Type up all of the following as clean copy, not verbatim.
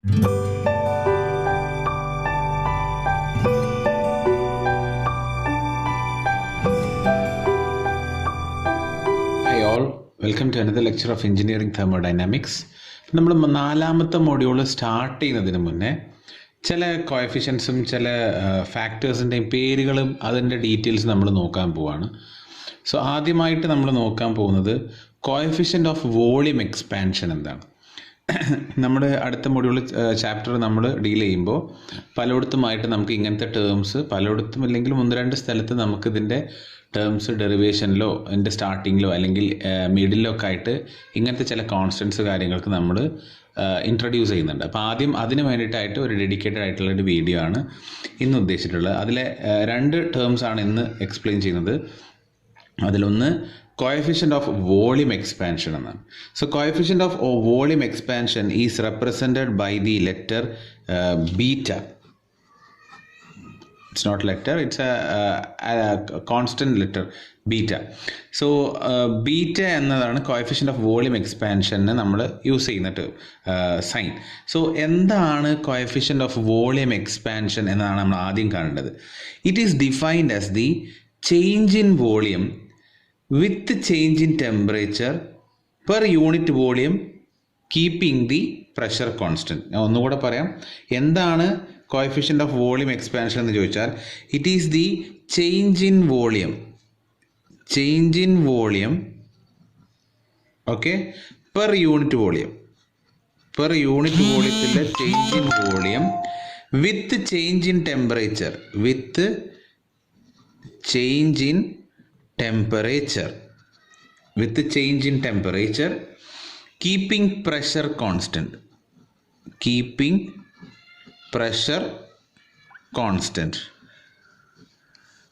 Hi all, welcome to another lecture of Engineering Thermodynamics. നമ്മൾ നാലാമത്തെ module start ചെയ്യുന്നതിന് മുന്നേ ചില കോഎഫിഷ്യൻസും ചില ഫാക്ടേഴ്സിൻ്റെയും പേരുകളും അതിൻ്റെ ഡീറ്റെയിൽസ് നമ്മൾ നോക്കാൻ പോവാണ്. സോ ആദ്യമായിട്ട് നമ്മൾ നോക്കാൻ പോകുന്നത് കോഎഫിഷ്യൻ്റ് ഓഫ് വോളിയം എക്സ്പാൻഷൻ എന്താണ്. നമ്മുടെ അടുത്ത മൊഡ്യൂൾ ചാപ്റ്റർ നമ്മൾ ഡീൽ ചെയ്യുമ്പോൾ പലയിടത്തുമായിട്ട് നമുക്ക് ഇങ്ങനത്തെ ടേംസ് പലയിടത്തും അല്ലെങ്കിൽ ഒന്ന് രണ്ട് സ്ഥലത്ത് നമുക്കിതിൻ്റെ ടേംസ് ഡെറിവേഷനിലോ എൻ്റെ സ്റ്റാർട്ടിങ്ങിലോ അല്ലെങ്കിൽ മിഡിലോ ഒക്കെ ആയിട്ട് ഇങ്ങനത്തെ ചില കോൺസ്റ്റൻസ് കാര്യങ്ങൾക്ക് നമ്മൾ ഇൻട്രൊഡ്യൂസ് ചെയ്യുന്നുണ്ട്. അപ്പോൾ ആദ്യം അതിന് വേണ്ടിയിട്ടായിട്ട് ഒരു ഡെഡിക്കേറ്റഡ് ആയിട്ടുള്ള ഒരു വീഡിയോ ആണ് ഇന്ന് ഉദ്ദേശിച്ചിട്ടുള്ളത്. അതിലെ രണ്ട് ടേംസ് ആണ് ഇന്ന് എക്സ്പ്ലെയിൻ ചെയ്യുന്നത്. അതിലൊന്ന് coefficient of volume expansion എന്നാണ്. So coefficient of volume expansion is represented by the letter beta. It's not letter, it's a constant letter beta. So beta എന്നതാണ് coefficient of volume expansion നമ്മൾ use ചെയ്യുന്ന sign. So എന്താണ് coefficient of volume expansion എന്നാണ് നമ്മൾ ആദ്യം കാണേണ്ടത്. It is defined as the change in volume with change in temperature per unit volume keeping the pressure constant. ഞാൻ ഒന്നുകൂടെ പറയാം, എന്താണ് coefficient of volume expansion എന്ന് ചോദിച്ചാൽ it is the change in volume okay per unit volume വോളിയത്തിലെ change in volume with change in temperature keeping pressure constant.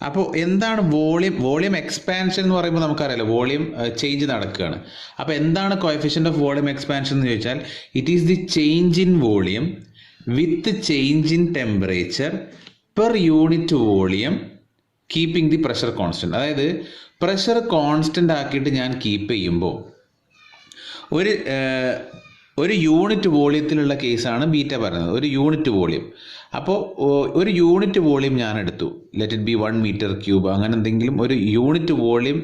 അപ്പോൾ എന്താണ് volume expansion എന്ന് പറയുമ്പോൾ നമുക്കറിയാലോ വോളിയം ചേഞ്ച് നടക്കുകയാണ്. അപ്പോൾ എന്താണ് കോഎഫിഷ്യന്റ് ഓഫ് വോളിയം എക്സ്പാൻഷൻ എന്ന് ചോദിച്ചാൽ it is the change in volume with change in temperature per unit volume keeping the pressure constant. അതായത് പ്രഷർ കോൺസ്റ്റൻ്റ് ആക്കിയിട്ട് ഞാൻ കീപ്പ് ചെയ്യുമ്പോൾ ഒരു യൂണിറ്റ് വോളിയത്തിലുള്ള കേസാണ് ബീറ്റ പറയുന്നത്. ഒരു യൂണിറ്റ് വോളിയം. അപ്പോൾ ഒരു യൂണിറ്റ് വോളിയം ഞാൻ എടുത്തു, let it be 1 metre cube, അങ്ങനെ എന്തെങ്കിലും ഒരു യൂണിറ്റ് വോളിയം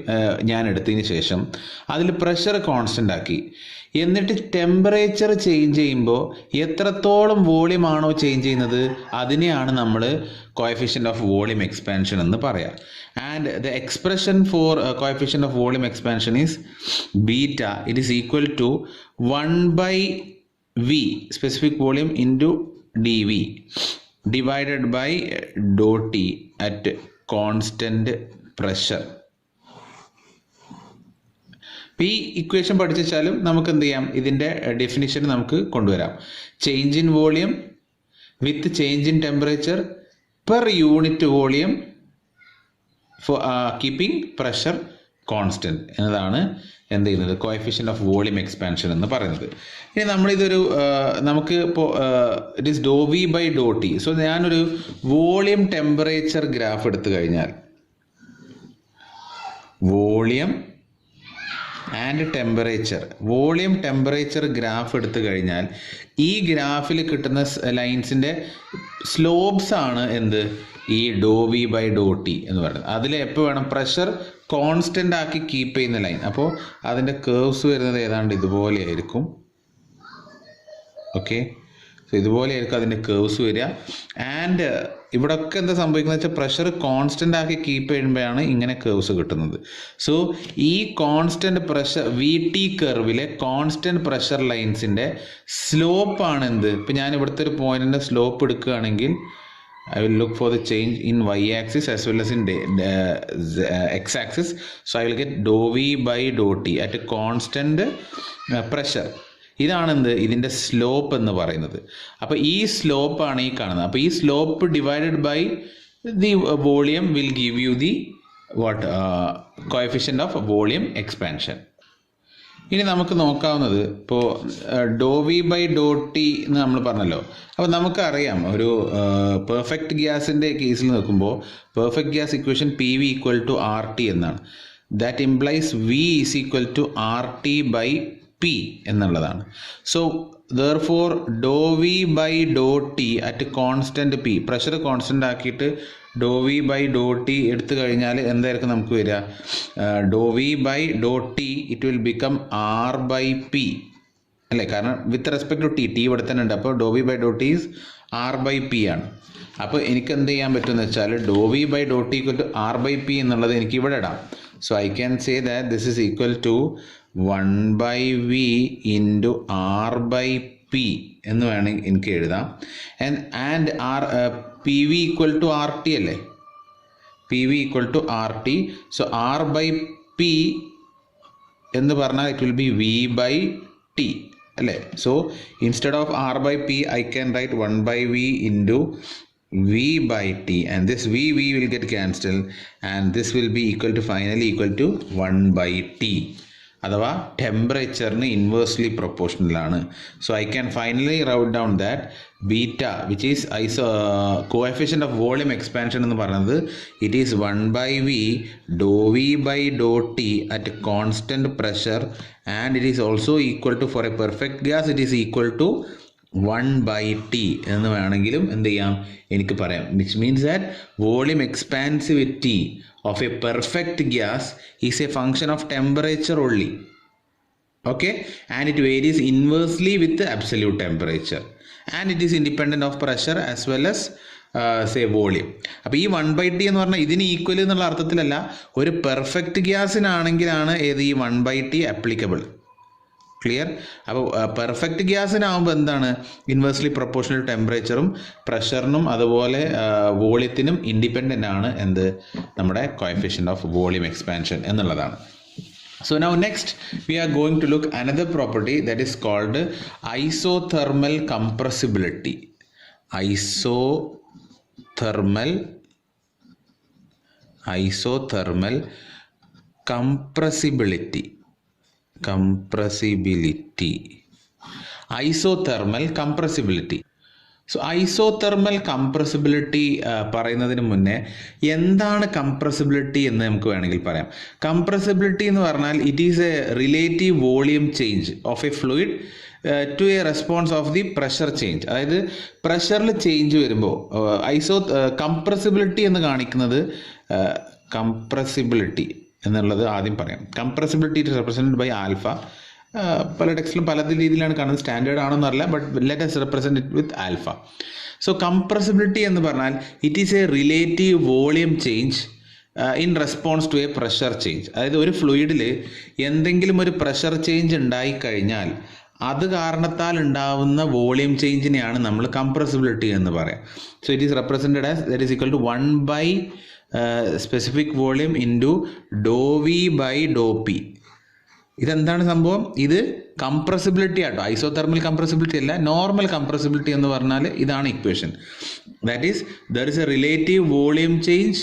ഞാൻ എടുത്തതിന് ശേഷം അതിൽ പ്രഷർ കോൺസ്റ്റൻ്റ് ആക്കി, എന്നിട്ട് ടെമ്പറേച്ചർ ചേഞ്ച് ചെയ്യുമ്പോൾ എത്രത്തോളം വോളിയം ആണോ ചേഞ്ച് ചെയ്യുന്നത് അതിനെയാണ് നമ്മൾ കോഎഫിഷ്യന്റ് ഓഫ് വോളിയം എക്സ്പാൻഷൻ എന്ന് പറയാം. And the expression for coefficient of volume expansion is beta. It is equal to 1/v specific volume into dv divided by dou t at constant pressure. ഈ equation പഠിച്ചാലും നമുക്ക് എന്ത് ചെയ്യാം, ഇതിൻ്റെ definition നമുക്ക് കൊണ്ടുവരാം. Change in volume with change in temperature per unit volume for keeping pressure constant എന്നതാണ് എന്ത് ചെയ്യുന്നത് കോഎഫിഷ്യന്റ് ഓഫ് വോളിയം എക്സ്പാൻഷൻ എന്ന് പറയുന്നത്. ഇനി നമ്മളിതൊരു നമുക്ക് ഇപ്പോൾ it is do V by Dr t. So ഞാനൊരു വോളിയം ടെമ്പറേച്ചർ ഗ്രാഫ് എടുത്തു കഴിഞ്ഞാൽ വോളിയം ടെമ്പറേച്ചർ ഗ്രാഫ് എടുത്തു കഴിഞ്ഞാൽ ഈ ഗ്രാഫിൽ കിട്ടുന്ന ലൈൻസിൻ്റെ സ്ലോപ്സ് ആണ് എന്ത് ഈ ഡോ വി ബൈ ഡോ ടി എന്ന് പറയുന്നത്. അതിൽ എപ്പോൾ വേണം പ്രഷർ കോൺസ്റ്റൻ്റ് ആക്കി കീപ്പ് ചെയ്യുന്ന ലൈൻ. അപ്പോൾ അതിൻ്റെ കേർവ്സ് വരുന്നത് ഏതാണ്ട് ഇതുപോലെയായിരിക്കും. ഓക്കെ, സോ ഇതുപോലെയായിരിക്കും അതിൻ്റെ കേർവ്സ് വരിക. ആൻഡ് ഇവിടെ ഒക്കെ എന്താ സംഭവിക്കുന്നത് വെച്ചാൽ പ്രഷർ കോൺസ്റ്റൻ്റ് ആക്കി കീപ്പ് ചെയ്യുമ്പോഴാണ് ഇങ്ങനെ കേർവ്സ് കിട്ടുന്നത്. സോ ഈ കോൺസ്റ്റൻ്റ് പ്രഷർ വി ടി കർവിലെ കോൺസ്റ്റൻ്റ് പ്രഷർ ലൈൻസിൻ്റെ സ്ലോപ്പാണ് എന്ത്. ഇപ്പം ഞാൻ ഇവിടുത്തെ ഒരു പോയിന്റിൻ്റെ സ്ലോപ്പ് എടുക്കുകയാണെങ്കിൽ I will look for the change in y-axis as well as in x-axis. So I will get dou v by dou t at a constant pressure. ഇതാണ് എന്ത് ഇതിൻ്റെ സ്ലോപ്പ് എന്ന് പറയുന്നത്. അപ്പോൾ ഈ സ്ലോപ്പാണ് ഈ കാണുന്നത്. അപ്പോൾ ഈ slope divided by the volume will give you the coefficient of volume expansion. ഇനി നമുക്ക് നോക്കാവുന്നത് ഇപ്പോൾ do V by Dr t എന്ന് നമ്മൾ പറഞ്ഞല്ലോ. അപ്പോൾ നമുക്കറിയാം ഒരു പെർഫെക്റ്റ് ഗ്യാസിൻ്റെ കേസിൽ നോക്കുമ്പോൾ perfect gas equation P V equal to R T എന്നാണ്. That implies V is equal to R T by P എന്നുള്ളതാണ്. So therefore dou v by dou t at constant p, pressure constant ആക്കിയിട്ട് dou v by dou t എടുത്തു കഴിഞ്ഞാൽ എന്തായിരിക്കും നമുക്ക് വരിക? dou v by dou t it will become r by p അല്ലേ? കാരണം വിത്ത് respect to T ഇവിടെ തന്നെ ഉണ്ട്. അപ്പോൾ dou v by dou t is r by p ആണ്. അപ്പോൾ എനിക്ക് എന്ത് ചെയ്യാൻ പറ്റുമെന്ന് വെച്ചാൽ dou v by dou t equal to r by p എന്നുള്ളത് എനിക്ക് ഇവിടെ ഇടാം. So I can say that this is equal to 1 by v into r by p എന്ന് വേണമെങ്കിൽ എനിക്ക് എഴുതാം. And P V equal to R T അല്ലേ? P V equal to R T. So R by P എന്ന് പറഞ്ഞാൽ it will be V by T അല്ലേ? So instead of R by P I can write 1 by v into v by t, and this v will get cancelled, and this will be finally equal to 1 by t. അഥവാ ടെമ്പറേച്ചറിന് inversely proportional ആണ്. So I can finally write down that beta which is coefficient of volume expansion എന്ന് പറയുന്നത് it is 1 by v dou v by dou t at constant pressure, and it is also equal to, for a perfect gas it is equal to 1 by t എന്ന് വേണമെങ്കിലും എന്ത് ചെയ്യാം എനിക്ക് പറയാം. Which means that volume expansivity of a perfect gas is a function of temperature only, okay, and it varies inversely with the absolute temperature, and it is independent of pressure as well as say volume. അപ്പോൾ ഈ 1 by t എന്ന് പറഞ്ഞാൽ ഇതിന് equal എന്നുള്ള അർത്ഥത്തിലല്ല, ഒരു perfect ഗ്യാസിനാണെങ്കിലാണ് ഏത് ഈ 1 by t ആപ്ലിക്കബിൾ. ക്ലിയർ? അപ്പോൾ പെർഫെക്റ്റ് ഗ്യാസിനാകുമ്പോൾ എന്താണ്? ഇൻവേഴ്സ്ലി പ്രൊപ്പോർഷണൽ ടെമ്പറേച്ചറും പ്രഷറിനും അതുപോലെ വോളിയത്തിനും ഇൻഡിപെൻഡൻ്റ് ആണ് എന്ത്? നമ്മുടെ കോഎഫിഷ്യൻ്റ് ഓഫ് വോളിയം എക്സ്പാൻഷൻ എന്നുള്ളതാണ്. So now next we are going to look another property that is called isothermal compressibility. Isothermal compressibility. Isothermal compressibility. So isothermal compressibility പറയുന്നതിന് മുന്നേ എന്താണ് കംപ്രസിബിലിറ്റി എന്ന് നമുക്ക് വേണമെങ്കിൽ പറയാം. കംപ്രസിബിലിറ്റി എന്ന് പറഞ്ഞാൽ it is a relative volume change of a fluid to a response of the pressure change. അതായത് പ്രഷറിൽ ചേഞ്ച് വരുമ്പോൾ കംപ്രസിബിലിറ്റി എന്ന് കാണിക്കുന്നത് കംപ്രസിബിലിറ്റി എന്നുള്ളത് ആദ്യം പറയാം. Compressibility it represented by alpha. പല ടെക്സ്റ്റിലും പല രീതിയിലാണ് കാണുന്നത്, സ്റ്റാൻഡേർഡ് ആണെന്നറിയില്ല, but let us represent it with alpha. So compressibility എന്ന് പറഞ്ഞാൽ it is a relative volume change in response to a pressure change. അതായത് ഒരു ഫ്ലൂയിഡിൽ എന്തെങ്കിലും ഒരു പ്രഷർ ചേഞ്ച് ഉണ്ടായിക്കഴിഞ്ഞാൽ അത് കാരണത്താൽ ഉണ്ടാവുന്ന വോളിയം ചേഞ്ചിനെയാണ് നമ്മൾ കംപ്രസിബിലിറ്റി എന്ന് പറയാം. So it is represented as that is equal to 1 by specific volume into do V by Dr p. ഇതെന്താണ് സംഭവം? ഇത് കംപ്രസിബിലിറ്റി ആട്ടോ, ഐസോതെർമൽ കംപ്രസിബിലിറ്റി അല്ല, നോർമൽ കംപ്രസിബിലിറ്റി എന്ന് പറഞ്ഞാൽ ഇതാണ് equation. That is there is a relative volume change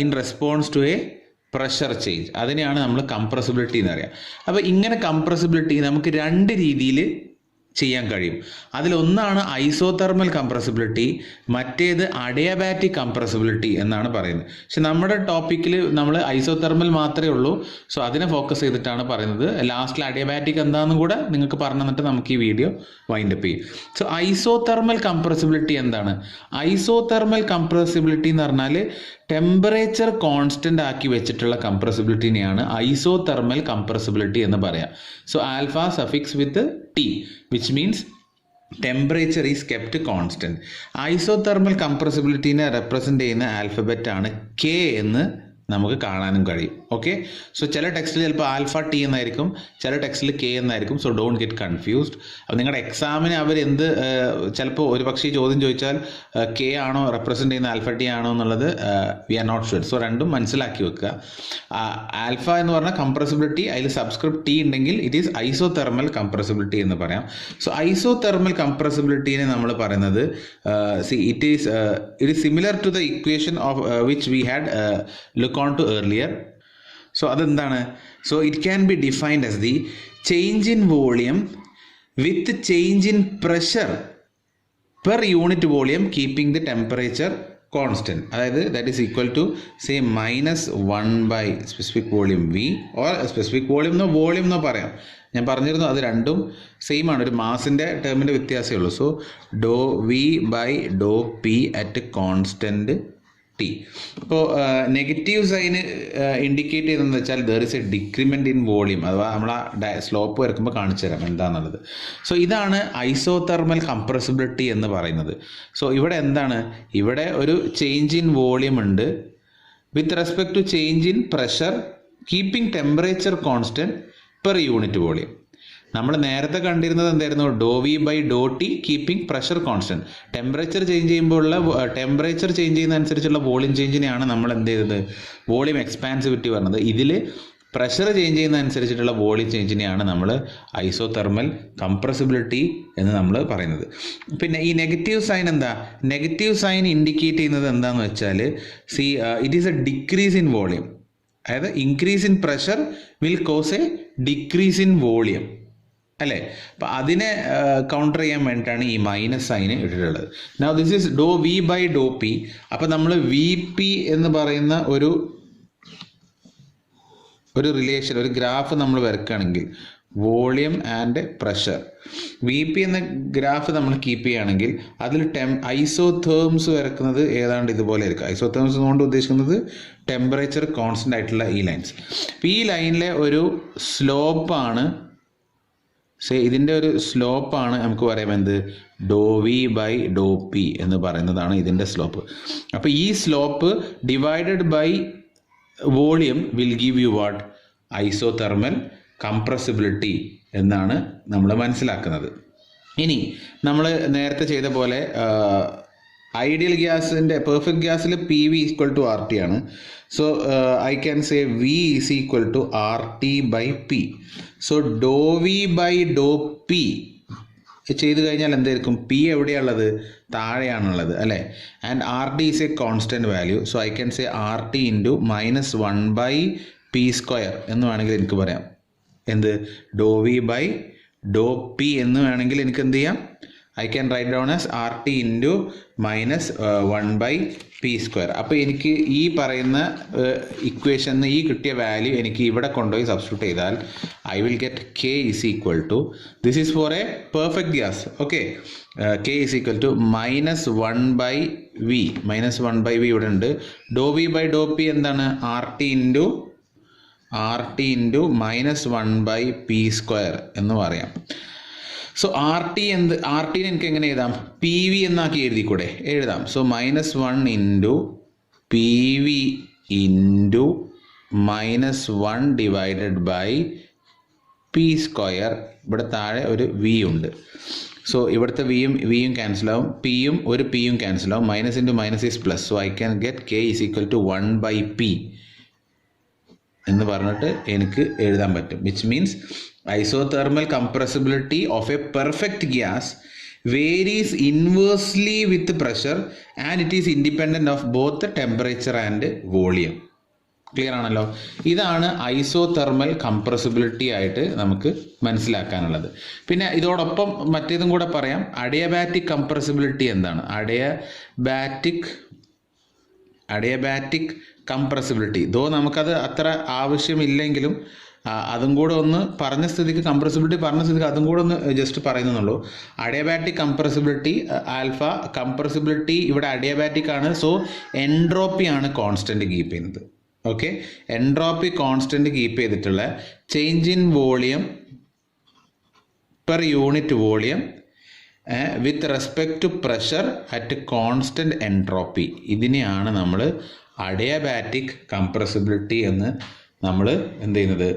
in response to a pressure change. അതിനെയാണ് നമ്മൾ കംപ്രസിബിലിറ്റി എന്ന് പറയുക. അപ്പോൾ ഇങ്ങനെ കംപ്രസിബിലിറ്റി നമുക്ക് രണ്ട് രീതിയിൽ ചെയ്യാൻ കഴിയും. അതിലൊന്നാണ് ഐസോതെർമൽ കംപ്രസിബിലിറ്റി, മറ്റേത് അഡിയബാറ്റിക് കംപ്രസിബിലിറ്റി എന്നാണ് പറയുന്നത്. പക്ഷെ നമ്മുടെ ടോപ്പിക്കിൽ നമ്മൾ ഐസോതെർമൽ മാത്രമേ ഉള്ളൂ. സോ അതിനെ ഫോക്കസ് ചെയ്തിട്ടാണ് പറയുന്നത്. ലാസ്റ്റിൽ അഡിയബാറ്റിക് എന്താണെന്നും കൂടെ നിങ്ങൾക്ക് പറഞ്ഞു തന്നിട്ട് നമുക്ക് ഈ വീഡിയോ വൈൻഡപ്പ് ചെയ്യും. സോ ഐസോതെർമൽ കംപ്രസിബിലിറ്റി എന്താണ്? ഐസോതെർമൽ കംപ്രസിബിലിറ്റി എന്ന് പറഞ്ഞാൽ ടെമ്പറേച്ചർ കോൺസ്റ്റൻ്റ് ആക്കി വെച്ചിട്ടുള്ള കംപ്രസിബിലിറ്റിനെയാണ് ഐസോതെർമൽ കംപ്രസിബിലിറ്റി എന്ന് പറയാം. So alpha suffix with T which means temperature is kept constant. Isothermal കംപ്രസിബിലിറ്റീനെ റെപ്രസെൻ്റ് ചെയ്യുന്ന ആൽഫബറ്റ് ആണ് കെ എന്ന് നമുക്ക് കാണാനും കഴിയും. ഓക്കെ, സോ ചില ടെക്സ്റ്റിൽ ചിലപ്പോൾ ആൽഫ ടി എന്നായിരിക്കും, ചില ടെക്സ്റ്റിൽ കെ എന്നായിരിക്കും. So don't get confused. അപ്പോൾ നിങ്ങളുടെ എക്സാമിന് അവർ ചിലപ്പോൾ ഒരു പക്ഷേ ചോദ്യം ചോദിച്ചാൽ കെ ആണോ റെപ്രസെൻ്റ് ചെയ്യുന്ന ആൽഫ ടി ആണോ എന്നുള്ളത് we are not sure. So രണ്ടും മനസ്സിലാക്കി വെക്കുക. ആൽഫ എന്ന് പറഞ്ഞാൽ കംപ്രസിബിലിറ്റി, അതിൽ സബ്സ്ക്രിപ്റ്റ് ടി ഉണ്ടെങ്കിൽ ഇറ്റ് ഈസ് ഐസോതെർമൽ കംപ്രസിബിലിറ്റി എന്ന് പറയാം. സോ ഐസോതെർമൽ കംപ്രസിബിലിറ്റീനെ നമ്മൾ പറയുന്നത് it is similar to the equation of which we had look on to earlier. So അതെന്താണ്? So it can be defined as the change in volume with change in pressure per unit volume keeping the temperature constant, അതായത് that is equal to say -1 specific volume V or specific volume എന്നോ volume എന്നോ പറയാം. ഞാൻ പറഞ്ഞിരുന്നു അത് രണ്ടും same ആണ്, ഒരു മാസിൻ്റെ ടേമിൻ്റെ വ്യത്യാസമേ ഉള്ളൂ. So Dr V by Dr p at constant t. ഇപ്പോൾ നെഗറ്റീവ് സൈന് ഇൻഡിക്കേറ്റ് ചെയ്തതെന്ന് വെച്ചാൽ there is a decrement in volume, അഥവാ നമ്മൾ ആ സ്ലോപ്പ് വരക്കുമ്പോൾ കാണിച്ചു തരാം എന്താണെന്നുള്ളത്. സോ ഇതാണ് ഐസോതെർമൽ കംപ്രസിബിലിറ്റി എന്ന് പറയുന്നത്. സോ ഇവിടെ എന്താണ്, ഇവിടെ ഒരു ചേഞ്ച് ഇൻ വോളിയം ഉണ്ട് with respect to change in pressure keeping temperature constant per unit volume. നമ്മൾ നേരത്തെ കണ്ടിരുന്നത് എന്തായിരുന്നു, dou V by Dr T keeping pressure constant. Temperature change ചെയ്യുമ്പോഴുള്ള ടെമ്പറേച്ചർ ചേഞ്ച് ചെയ്യുന്നതനുസരിച്ചുള്ള വോളിയം ചേഞ്ചിനെയാണ് നമ്മൾ എന്ത് ചെയ്തത്, വോളിയം എക്സ്പാൻസിവിറ്റി പറഞ്ഞത്. ഇതിൽ പ്രഷർ ചേഞ്ച് ചെയ്യുന്നതനുസരിച്ചിട്ടുള്ള വോളിയം ചേഞ്ചിനെയാണ് നമ്മൾ ഐസോതെർമൽ കംപ്രസിബിലിറ്റി എന്ന് നമ്മൾ പറയുന്നത്. പിന്നെ ഈ നെഗറ്റീവ് സൈൻ എന്താ, നെഗറ്റീവ് സൈൻ ഇൻഡിക്കേറ്റ് ചെയ്യുന്നത് എന്താണെന്ന് വെച്ചാൽ it is a decrease in volume, അതായത് increase in pressure will cause a decrease in volume അല്ലേ. അപ്പം അതിനെ കൗണ്ടർ ചെയ്യാൻ വേണ്ടിയിട്ടാണ് ഈ മൈനസ് സൈന് ഇട്ടിട്ടുള്ളത്. Now this is do V by Dr p. അപ്പം നമ്മൾ വി പി എന്ന് പറയുന്ന ഒരു റിലേഷൻ, ഒരു ഗ്രാഫ് നമ്മൾ വരക്കുകയാണെങ്കിൽ volume and pressure, V P എന്ന ഗ്രാഫ് നമ്മൾ കീപ്പ് ചെയ്യുകയാണെങ്കിൽ അതിൽ ഐസോതേംസ് വരക്കുന്നത് ഏതാണ്ട് ഇതുപോലെ ആയിരിക്കും. ഐസോതേംസ് കൊണ്ട് ഉദ്ദേശിക്കുന്നത് ടെമ്പറേച്ചർ കോൺസ്റ്റൻ്റ് ആയിട്ടുള്ള ഈ ലൈൻസ്. ഈ ലൈനിലെ ഒരു സ്ലോപ്പാണ്, ഇതിൻ്റെ ഒരു സ്ലോപ്പാണ് നമുക്ക് പറയാം എന്ത്, ഡോ വി ബൈ ഡോ പി എന്ന് പറയുന്നതാണ് ഇതിൻ്റെ സ്ലോപ്പ്. അപ്പോൾ ഈ slope divided by volume will give you what, isothermal compressibility എന്നാണ് നമ്മൾ മനസ്സിലാക്കുന്നത്. ഇനി നമ്മൾ നേരത്തെ ചെയ്ത പോലെ ഐഡിയൽ ഗ്യാസിൻ്റെ പെർഫെക്റ്റ് ഗ്യാസിൽ P V equal to R T ആണ്. So I can say V is equal to R T by P. സോ ഡോ വി ബൈ ഡോ പി ചെയ്ത് കഴിഞ്ഞാൽ എന്തായിരിക്കും, പി എവിടെയാണുള്ളത്, താഴെയാണുള്ളത് അല്ലേ. And R T is a constant value. So I can say R T into -1/p² എന്ന് വേണമെങ്കിൽ എനിക്ക് പറയാം. എന്ത്, ഡോ വി ബൈ ഡോ പി എന്ന് വേണമെങ്കിൽ എനിക്ക് എന്ത് ചെയ്യാം, I can write down as r T into -1/p². അപ്പോൾ എനിക്ക് ഈ പറയുന്ന ഇക്വേഷന് ഈ കിട്ടിയ വാല്യൂ എനിക്ക് ഇവിടെ കൊണ്ടുപോയി സബ്സ്റ്റിറ്റ്യൂട്ട് ചെയ്താൽ I will get k is equal to, this is for a perfect gas, okay. K is equal to -1/v. -1/v ഇവിടെ ഉണ്ട്. Do V by Dr p എന്താണ്, ആർ ടി ഇൻറ്റു -1/p² എന്ന് പറയാം. So R T എനിക്ക് എങ്ങനെ എഴുതാം, P V എന്നാക്കി എഴുതിക്കൂടെ, എഴുതാം. So -1 into p v into -1 divided by p². ഇവിടെ താഴെ ഒരു വി ഉണ്ട്. സോ ഇവിടുത്തെ വിയും ക്യാൻസൽ ആവും, പിയും ക്യാൻസൽ ആവും. Minus into minus is plus. So I can get k is equal to 1/p എന്ന് പറഞ്ഞിട്ട് എനിക്ക് എഴുതാൻ പറ്റും. Which means isothermal compressibility of a perfect gas varies inversely with pressure and it is independent of both the temperature and volume. Clear ആണല്ലോ. ഇതാണ് isothermal compressibility ആയിട്ട് നമുക്ക് മനസ്സിലാക്കാനുള്ളത്. പിന്നെ ഇതോടൊപ്പം മറ്റേതും കൂടെ പറയാം, അഡിയബാറ്റിക് കംപ്രസിബിലിറ്റി എന്താണ്. അഡിയബാറ്റിക് കംപ്രസിബിലിറ്റി ദോ നമുക്കത് അത്ര ആവശ്യമില്ലെങ്കിലും അതും കൂടെ ഒന്ന് പറഞ്ഞ സ്ഥിതിക്ക്, കംപ്രസിബിലിറ്റി പറഞ്ഞ സ്ഥിതിക്ക് അതും കൂടെ ഒന്ന് ജസ്റ്റ് പറയുന്നുള്ളൂ. അഡിയബാറ്റിക് കംപ്രസിബിലിറ്റി, ആൽഫ കംപ്രസിബിലിറ്റി ഇവിടെ അഡിയബാറ്റിക് ആണ്. സോ എൻട്രോപ്പി ആണ് കോൺസ്റ്റൻറ്റ് കീപ്പ് ചെയ്യുന്നത്. ഓക്കെ, എൻട്രോപ്പി കോൺസ്റ്റൻറ്റ് കീപ്പ് ചെയ്തിട്ടുള്ള change in volume per unit volume with respect to pressure at constant entropy, ഇതിനെയാണ് നമ്മൾ അഡിയബാറ്റിക് കംപ്രസിബിലിറ്റി എന്ന് നമ്മൾ എന്ത് ചെയ്യുന്നത്,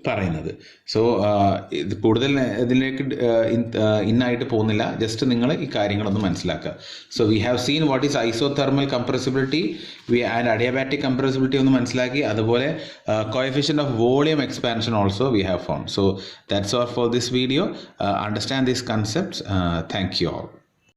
പറയുന്നത്. സോ ഇത് കൂടുതൽ ഇതിലേക്ക് ഇന്നായിട്ട് പോകുന്നില്ല, ജസ്റ്റ് നിങ്ങൾ ഈ കാര്യങ്ങളൊന്ന് മനസ്സിലാക്കുക. So we have seen what is isothermal compressibility and adiabatic compressibility ഒന്ന് മനസ്സിലാക്കി. അതുപോലെ coefficient of volume expansion also we have found. So that's all for this video. Understand these concepts. Thank you all.